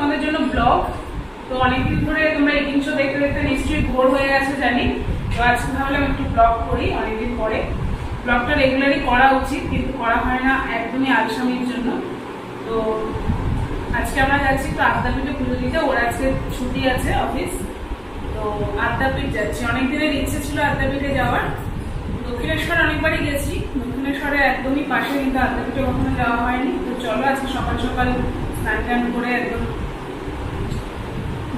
তোমাদের জন্য ব্লগ। তো অনেকদিন ধরে তোমরা এই জিনিসটা দেখতে দেখতে নিশ্চয়ই বোর হয়ে গেছে জানি। তো আজকে ভাবলাম একটু ব্লগ করি, অনেকদিন পরে। ব্লগটা রেগুলারই করা উচিত, কিন্তু করা হয় না একদমই আলসামির জন্য। তো আজকে আমরা যাচ্ছি তো আদ্যাপীঠে পুজো দিতে। ওর আজকে ছুটি আছে অফিস, তো আদ্যাপীঠ যাচ্ছি। অনেকদিনের ইচ্ছে ছিল আদ্যাপীঠে যাওয়ার। দক্ষিণেশ্বর অনেকবারই গেছি, দক্ষিণেশ্বরে একদমই পাশে, কিন্তু আদ্যাপীঠে কখনো যাওয়া হয়নি। তো চলো আজকে সকাল সকাল স্নান টান করে একদম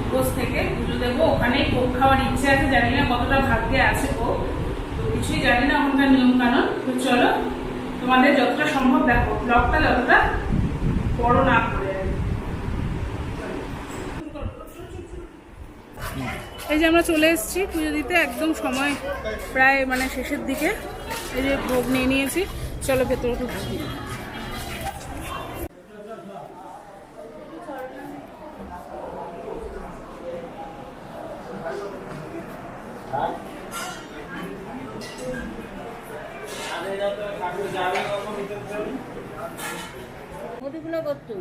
উপোস থেকে পুজো দেবো। ওখানেই ভোগ খাওয়ার ইচ্ছে আছে, জানি না কতটা ভাগ্যে আছে ভোগ, তো কিছুই জানি না ওখানকার নিয়ম কানুন। তো চলো তোমাদের যতটা সম্ভব দেখো, ব্লগটা যতটা বড় না করে। এই যে আমরা চলে এসেছি পুজো দিতে, একদম সময় প্রায় মানে শেষের দিকে। এই যে ভোগ নিয়ে নিয়েছি, চলো ভেতরে ঢুকছি। মুদিগুলো করতো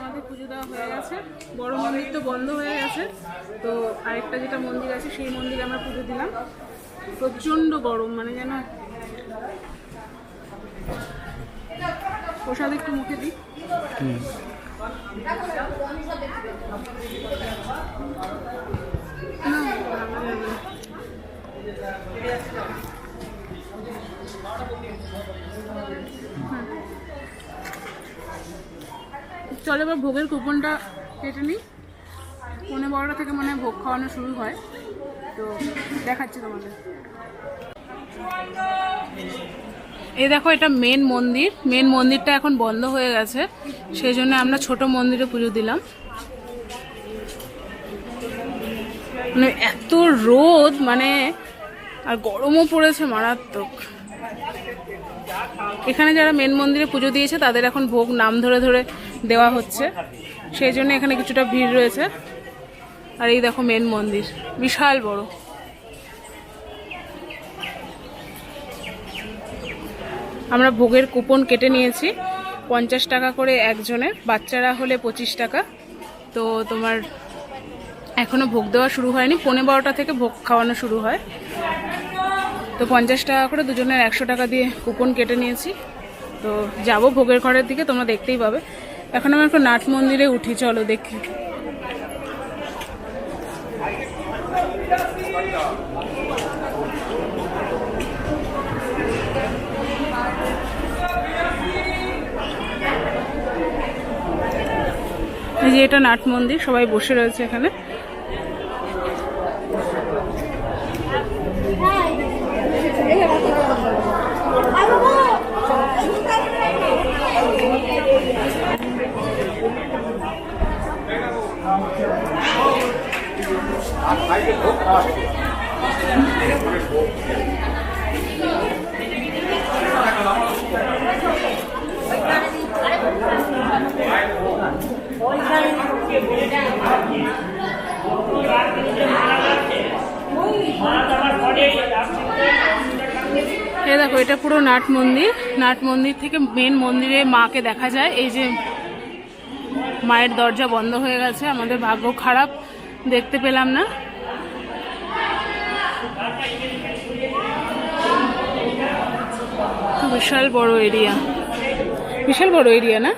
আমাদের পুজো দেওয়া হয়ে গেছে। বড় মন্দির তো বন্ধ হয়ে গেছে, তো আরেকটা যেটা মন্দির আছে সেই মন্দিরে আমরা পুজো দিলাম। প্রচন্ড গরম, মানে যেন। প্রসাদ একটু মুখে দিই। চলো এবার ভোগের কুপনটা কেটে নিই। 11:30 থেকে মনে হয় ভোগ খাওয়ানো শুরু হয়, তো দেখাচ্ছি তোমাদের। এই দেখো, এটা মেন মন্দির। মেন মন্দিরটা এখন বন্ধ হয়ে গেছে, সেই জন্য আমরা ছোট মন্দিরে পুজো দিলাম। মানে এত রোদ, মানে আর গরমও পড়েছে মারাত্মক। এখানে যারা মেন মন্দিরে পুজো দিয়েছে তাদের এখন ভোগ নাম ধরে ধরে দেওয়া হচ্ছে, সেই জন্য এখানে কিছুটা ভিড় রয়েছে। আর এই দেখো মেন মন্দির, বিশাল বড়। আমরা ভোগের কুপন কেটে নিয়েছি, 50 টাকা করে একজনের, বাচ্চারা হলে 25 টাকা। তো তোমার এখনো ভোগ দেওয়া শুরু হয়নি, 11:30 থেকে ভোগ খাওয়ানো শুরু হয়। তো 50 টাকা করে দুজনের 100 টাকা দিয়ে কুপন কেটে নিয়েছি। তো যাব ভোগের ঘরের দিকে, তোমরা দেখতেই পাবে। এখন আমি একটু নাট মন্দিরে উঠি, চলো দেখি। এই যে এটা নাট মন্দির, সবাই বসে রয়েছে এখানে। এই দেখো, এটা পুরো নাট মন্দির। নাট মন্দির থেকে মেন মন্দিরে মাকে দেখা যায়। এই যে মায়ের দরজা বন্ধ হয়ে গেছে, আমাদের ভাগ্য খারাপ, দেখতে পেলাম না। বিশাল বড় এরিয়া, বিশাল বড় এরিয়া না?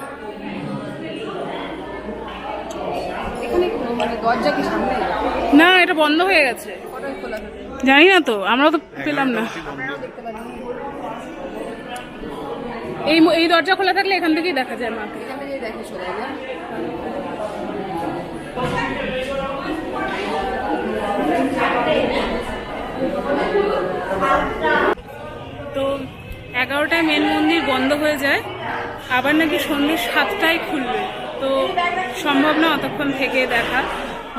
না, এটা বন্ধ হয়ে গেছে, জানি না তো, আমরাও তো পেলাম না। এই দরজা খোলা থাকলে এখান থেকেই দেখা যায় মাকে। তো 11টায় মেন মন্দির বন্ধ হয়ে যায়, আবার নাকি সন্ধ্যে 7টায় খুলবে। তো সম্ভব না অতক্ষণ থেকে দেখা।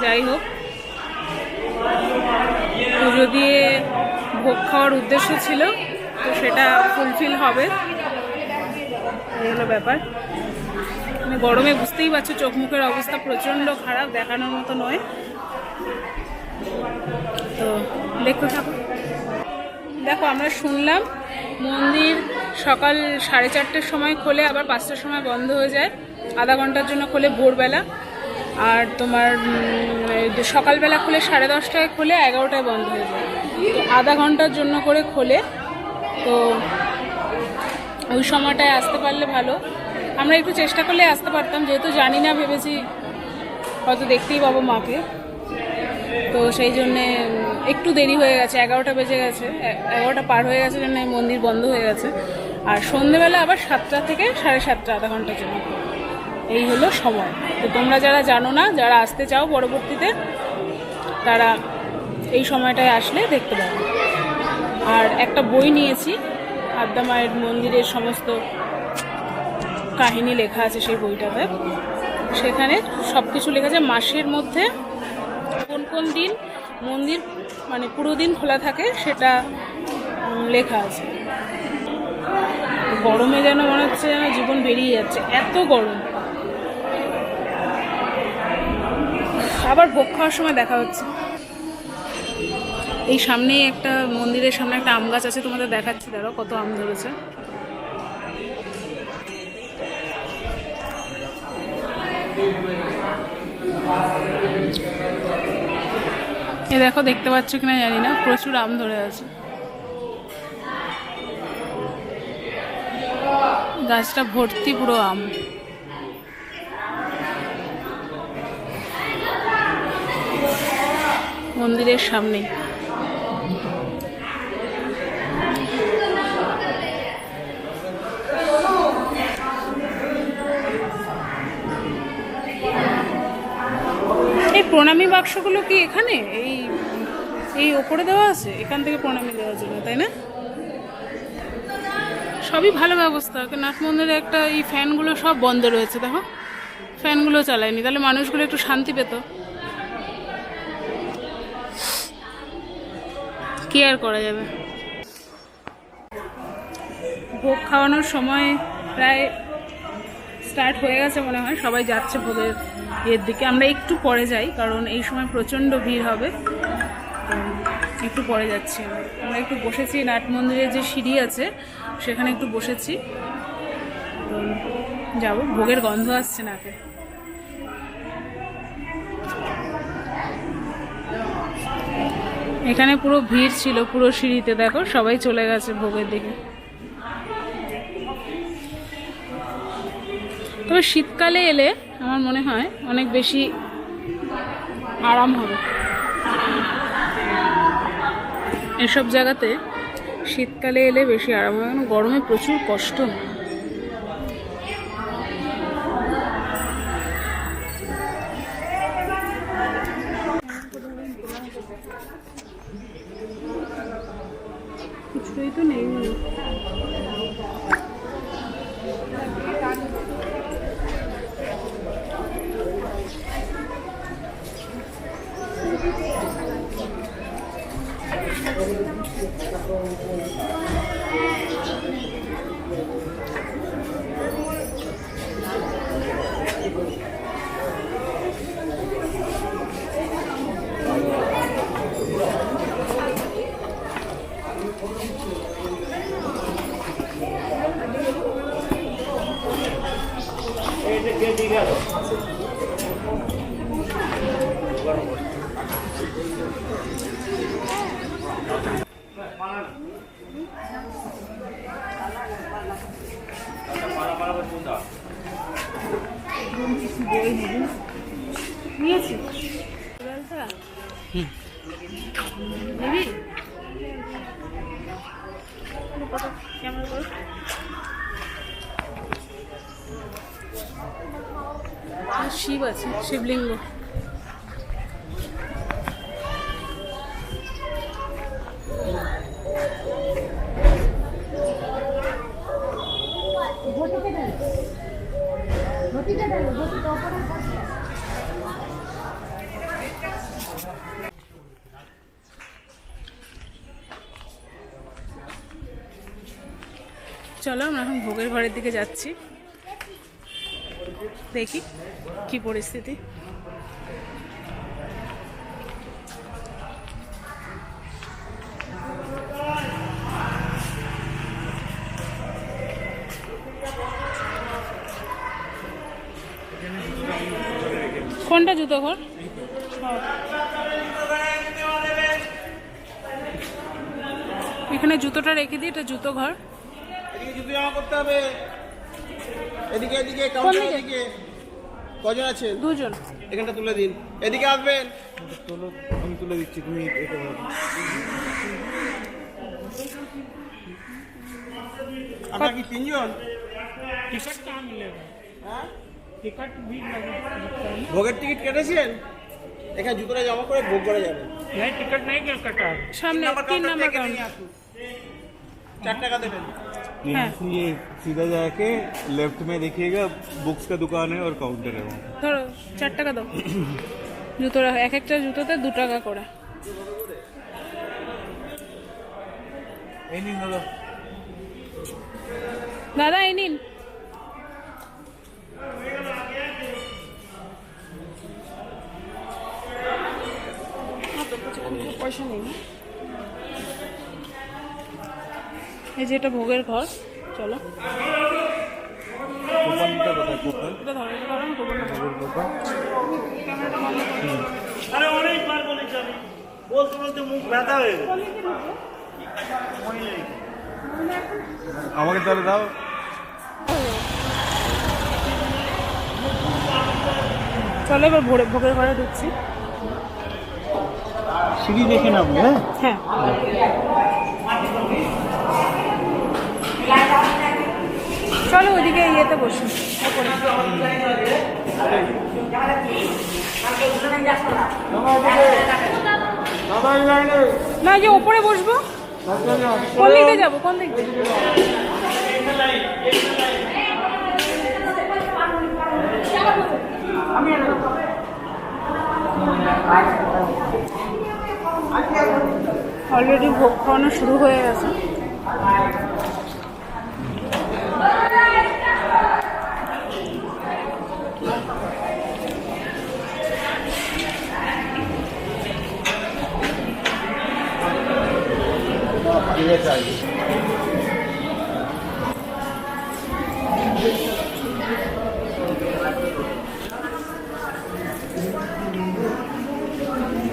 যাই হোক, পুজো দিয়ে ভোগ খাওয়ার উদ্দেশ্য ছিল, তো সেটা ফুলফিল হবে, এই হলো ব্যাপার। মানে গরমে বুঝতেই পারছো চোখ মুখের অবস্থা প্রচণ্ড খারাপ, দেখানোর মতো নয়। তো দেখতে থাকো। দেখো, আমরা শুনলাম মন্দির সকাল 4:30-র সময় খোলে, আবার 5টার সময় বন্ধ হয়ে যায়। আধা ঘন্টার জন্য খোলে ভোরবেলা। আর তোমার সকালবেলা খুলে 10:30টায় খোলে, 11টায় বন্ধ হয়ে যায়। তো আধা ঘন্টার জন্য করে খোলে। তো ওই সময়টায় আসতে পারলে ভালো। আমরা একটু চেষ্টা করলে আসতে পারতাম, যেহেতু জানি না, ভেবেছি হয়তো দেখতেই পাবো মাকে। তো সেই জন্যে একটু দেরি হয়ে গেছে, 11টা বেজে গেছে, 11টা পার হয়ে গেছে জন্য মন্দির বন্ধ হয়ে গেছে। আর সন্ধেবেলা আবার 7টা থেকে 7:30, আধা ঘন্টার জন্য। এই হলো সময়। তো তোমরা যারা জানো না, যারা আসতে চাও পরবর্তীতে, তারা এই সময়টায় আসলে দেখতে পাবে। আর একটা বই নিয়েছি, আদ্যা মায়ের মন্দিরের সমস্ত কাহিনী লেখা আছে সেই বইটাতে। সেখানে সব কিছু লেখা আছে, মাসের মধ্যে কোন কোন দিন মন্দির মানে পুরো দিন খোলা থাকে সেটা লেখা আছে। গরমে যেন মনে হচ্ছে যেন জীবন বেরিয়ে যাচ্ছে, এত গরম। আবার ভোগ খাওয়ার সময় দেখা হচ্ছে। এই সামনেই একটা মন্দিরের সামনে একটা আম গাছ আছে, তোমাদের দেখাচ্ছি, দাঁড়াও কত আম ধরেছে। এ দেখো, দেখতে পাচ্ছ কিনা জানি না, প্রচুর আম ধরে আছে। গাছটা ভর্তি পুরো আম। মন্দিরের সামনেই। এই প্রণামী বাক্সগুলো কি এখানে এই ওপরে দেওয়া আছে? এখান থেকে প্রণামী দেওয়ার জন্য, তাই না? সবই ভালো ব্যবস্থা। নাট মন্দিরে একটা এই ফ্যানগুলো সব বন্ধ রয়েছে, দেখো ফ্যানগুলো চালায়নি, তাহলে মানুষগুলো একটু শান্তি পেত। কি আর করা যাবে। ভোগ খাওয়ানোর সময় প্রায় স্টার্ট হয়ে গেছে মনে হয়, সবাই যাচ্ছে ভোগের এর দিকে। আমরা একটু পরে যাই, কারণ এই সময় প্রচণ্ড ভিড় হবে। একটু পরে যাচ্ছি। আমরা একটু বসেছি, নাট মন্দিরের যে সিঁড়ি আছে সেখানে একটু বসেছি। তো যাবো, ভোগের গন্ধ আসছে নাকে। এখানে পুরো ভিড় ছিল, পুরো সিঁড়িতে দেখো সবাই চলে গেছে ভোগের দিকে। তবে শীতকালে এলে আমার মনে হয় অনেক বেশি আরাম হবে এসব জায়গাতে। শীতকালে এলে বেশি আরাম হবে, কারণ গরমে প্রচুর কষ্ট। কিছুই তো নেই। শিব আছে, শিবলিঙ্গ। চলো আমরা এখন ভোগের ঘরের দিকে যাচ্ছি, দেখি কি পরিস্থিতি। কোনটা জুতো ঘর? এখানে জুতোটা রেখে দিই, এটা জুতো ঘর। এদিকে জুতো জমা করতে হবে। এদিকে এদিকে কোন কাউন্টার দিকে? এদিকে। কজন আছেন? দুজন। এখানটা তুলে দিন। এদিকে আসবেন। তোলো, আমি তুলে দিচ্ছি, তুমি এটা ধরো। আপনারা কি তিনজন? टिकट कहाँ मिलेगा? হ্যাঁ? टिकट भी लगेगा। ভোগের টিকিট কেটেছেন? এখানে জুতোটা জমা করে ভোগ করে যাবেন। नहीं टिकट नहीं क्या कटा? সামনে 3 নাম্বার থেকে কাউন্টার। নিয়ে আসুন। 4 টাকা দেবেন। हाँ। ये सीधा जाके लेफ्ट में देखिएगा, बुक्स का दुकान है और काउंटर है वहाँ। ধরো 4 টাকা দাও। জুতোটা এক একটা জুতোতে 2 টাকা করে। এই নিন দাদা। দাদা এই নিন। পয়সা নেই না? এই যে এটা ভোগের ঘর, চলো। কুপনটা কোথায় কুপন? এটা ধরো, এটা ধরো, আমি করবো না। কুপন? ক্যামেরাটা বন্ধ করো। अरे অনেকবার বলেছি আমি, বলতে বলতে মুখ ব্যথা হয়ে গেছে। আমাকে তাহলে দাও। চলো এবার ভোগের ঘরে ঢুকছি। সিঁড়ি দেখে নাও, হ্যাঁ? হ্যাঁ, চলো ওইদিকে ইয়েতে বসি ওপরে। না, যে ওপরে বসবো। কোন দিক দিয়ে যাবো, কোন দিক দিয়ে? অলরেডি ভোগ খাওয়ানো শুরু হয়ে গেছে।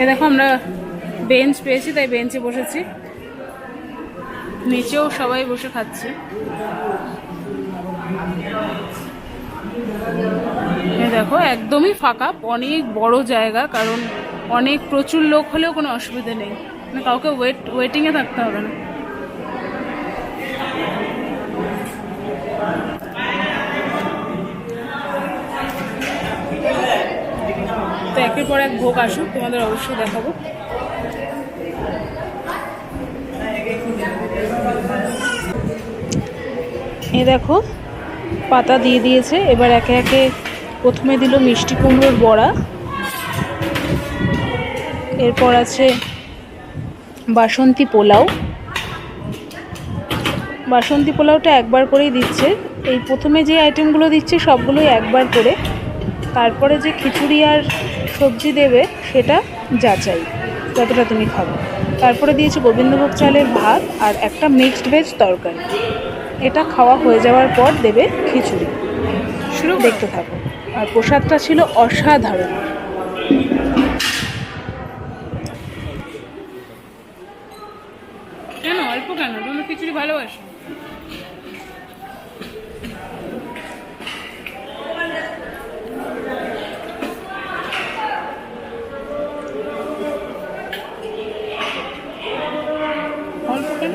এ দেখো আমরা বেঞ্চ পেয়েছি, তাই বেঞ্চে বসেছি। নিচেও সবাই বসে খাচ্ছে। এ দেখো একদমই ফাঁকা, অনেক বড় জায়গা, কারণ অনেক প্রচুর লোক হলেও কোনো অসুবিধা নেই, মানে কাউকে ওয়েটিংয়ে থাকতে হবে না। তো একের পর এক ভোগ আসুক, তোমাদের অবশ্যই দেখাবো। এ দেখো পাতা দিয়ে দিয়েছে, এবার একে একে প্রথমে দিল মিষ্টি কুমড়োর বড়া, এরপর আছে বাসন্তী পোলাও। বাসন্তী পোলাওটা একবার করেই দিচ্ছে, এই প্রথমে যে আইটেমগুলো দিচ্ছে সবগুলোই একবার করে, তারপরে যে খিচুড়ি আর সবজি দেবে সেটা যাচাই যতটা তুমি খাবে। তারপরে দিয়েছে গোবিন্দভোগ চালের ভাত আর একটা মিক্সড ভেজ তরকারি। এটা খাওয়া হয়ে যাওয়ার পর দেবে খিচুড়ি। শুরু দেখতে থাকো। আর প্রসাদটা ছিল অসাধারণ। কেন অল্প কেন, তুমি খিচুড়ি ভালোবাসো? অল্প কেন?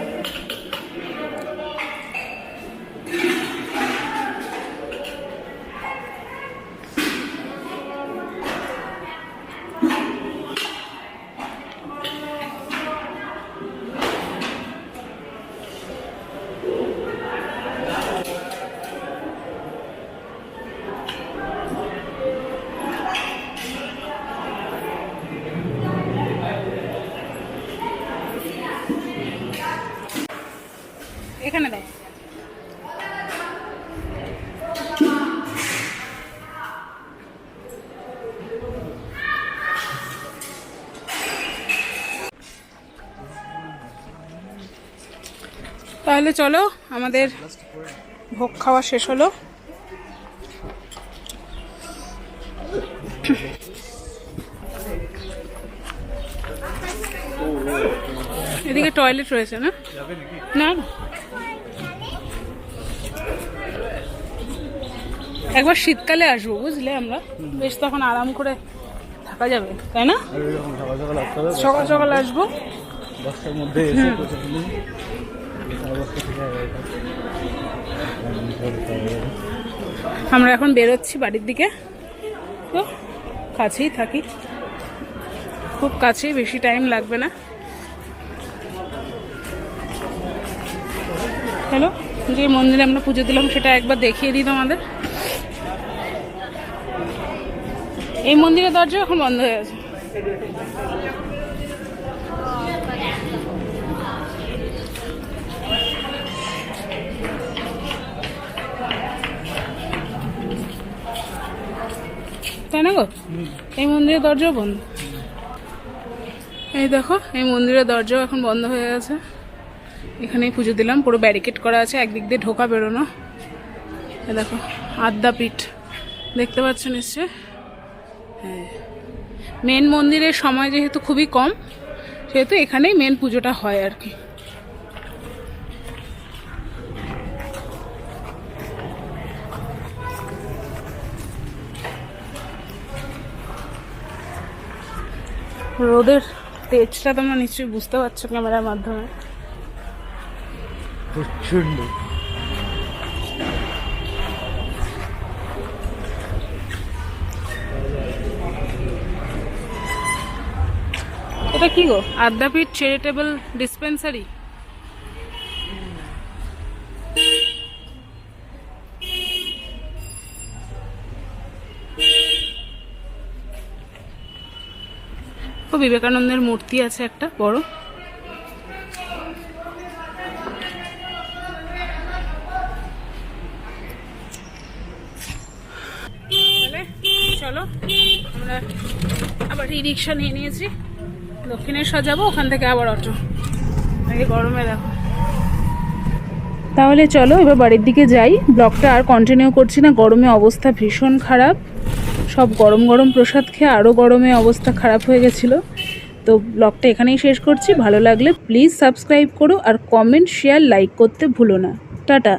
এখানে দাও। তাহলে চলো, আমাদের ভোগ খাওয়া শেষ হলো। এদিকে টয়লেট রয়েছে না? না না। একবার শীতকালে আসবো বুঝলে, আমরা বেশ তখন আরাম করে থাকা যাবে, তাই না? সকাল সকাল আসতে হবে, সকাল সকাল আসবো। 10টার মধ্যে এসে পৌঁছে দিলে 10:30 থেকে আমরা এখন বেরোচ্ছি বাড়ির দিকে। তো কাছেই থাকি, খুব কাছেই, বেশি টাইম লাগবে না। হ্যালো, যে মন্দিরে আমরা পুজো দিলাম সেটা একবার দেখিয়ে দিই তোমাদের। এই মন্দিরের দরজা এখন বন্ধ হয়ে আছে। তাই না গো? এই মন্দিরের দরজাও বন্ধ। এই দেখো, এই মন্দিরের দরজাও এখন বন্ধ হয়ে গেছে। এখানেই পুজো দিলাম, পুরো ব্যারিকেড করা আছে, একদিক দিয়ে ঢোকা বেরোনো। এই দেখো আদ্যাপীঠ, দেখতে পাচ্ছ নিশ্চয়। হ্যাঁ, মেন মন্দিরের সময় যেহেতু খুবই কম, সেহেতু এখানেই মেন পুজোটা হয় আর কি। রোদের তেজটা তোমরা নিশ্চয়ই বুঝতে পারছো ক্যামেরার মাধ্যমে। প্রচন্ড। এটা কি গো? আদ্যাপীঠ চ্যারিটেবল ডিসপেন্সারি। বিবেকানন্দের মূর্তি আছে একটা বড়। চলো, আমরা আবার ই রিক্সা নিয়ে নিয়েছি, দক্ষিণেশ্বর যাবো, ওখান থেকে আবার অটো। আগে গরমে দেখো। তাহলে চলো এবার বাড়ির দিকে যাই। ব্লগটা আর কন্টিনিউ করছি না, গরমে অবস্থা ভীষণ খারাপ। সব গরম গরম প্রসাদ খেয়ে আরও গরমে অবস্থা খারাপ হয়ে গেছিলো। তো ব্লগটা এখানেই শেষ করছি। ভালো লাগলে প্লিজ সাবস্ক্রাইব করো, আর কমেন্ট, শেয়ার, লাইক করতে ভুলো না। টাটা।